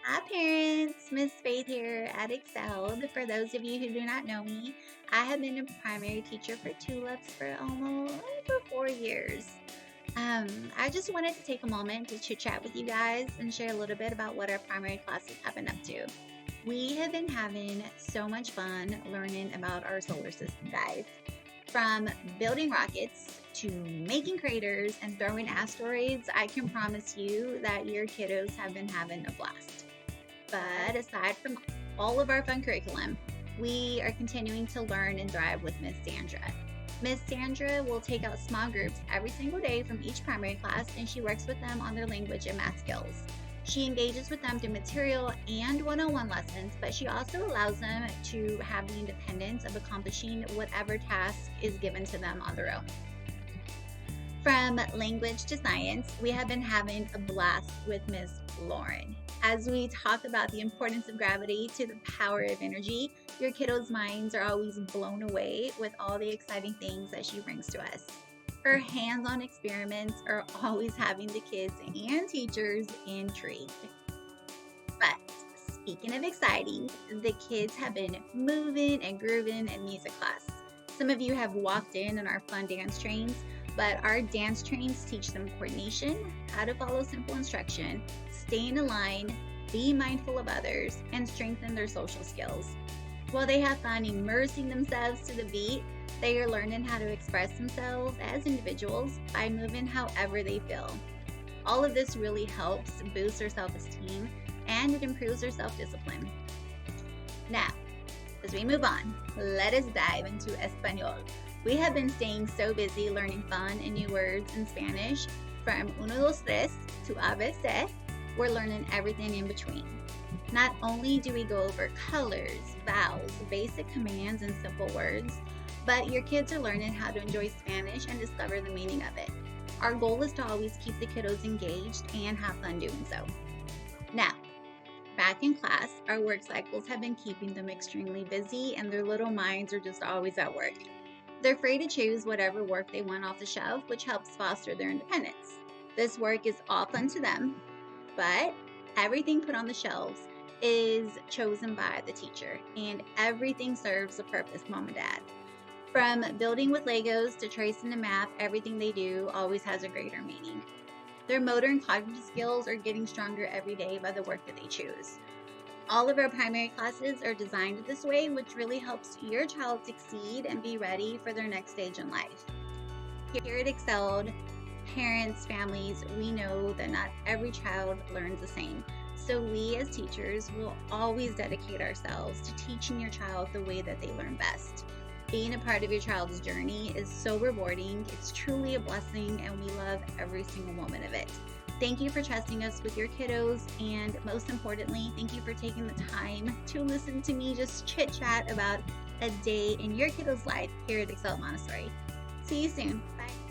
Hi, parents. Miss Faith here at Excelled. For those of you who do not know me, I have been a primary teacher for Tulips for almost over 4 years. I just wanted to take a moment to chit chat with you guys and share a little bit about what our primary classes have been up to. We have been having so much fun learning about our solar system, guys. From building rockets to making craters and throwing asteroids, I can promise you that your kiddos have been having a blast. But aside from all of our fun curriculum, we are continuing to learn and thrive with Miss Sandra. Miss Sandra will take out small groups every single day from each primary class, and she works with them on their language and math skills. She engages with them through material and one-on-one lessons, but she also allows them to have the independence of accomplishing whatever task is given to them on their own. From language to science, we have been having a blast with Miss Lauren. As we talk about the importance of gravity to the power of energy, your kiddos' minds are always blown away with all the exciting things that she brings to us. Her hands-on experiments are always having the kids and teachers intrigued. But speaking of exciting, the kids have been moving and grooving in music class. Some of you have walked in our fun dance trains, but our dance trains teach them coordination, how to follow simple instruction, stay in a line, be mindful of others, and strengthen their social skills. While they have fun immersing themselves to the beat, they are learning how to express themselves as individuals by moving however they feel. All of this really helps boost their self-esteem and it improves their self-discipline. Now, as we move on, let us dive into Espanol. We have been staying so busy learning fun and new words in Spanish, from uno, dos, tres to ABC. We're learning everything in between. Not only do we go over colors, vowels, basic commands, and simple words, but your kids are learning how to enjoy Spanish and discover the meaning of it. Our goal is to always keep the kiddos engaged and have fun doing so. Now, back in class, our work cycles have been keeping them extremely busy and their little minds are just always at work. They're free to choose whatever work they want off the shelf, which helps foster their independence. This work is all fun to them, but everything put on the shelves is chosen by the teacher, and everything serves a purpose, Mom and Dad. From building with Legos to tracing a map, everything they do always has a greater meaning. Their motor and cognitive skills are getting stronger every day by the work that they choose. All of our primary classes are designed this way, which really helps your child succeed and be ready for their next stage in life. Here at Excelled, parents, families, we know that not every child learns the same. So we as teachers will always dedicate ourselves to teaching your child the way that they learn best. Being a part of your child's journey is so rewarding. It's truly a blessing, and we love every single moment of it. Thank you for trusting us with your kiddos, and most importantly, thank you for taking the time to listen to me just chit chat about a day in your kiddo's life here at Excel Montessori. See you soon. Bye.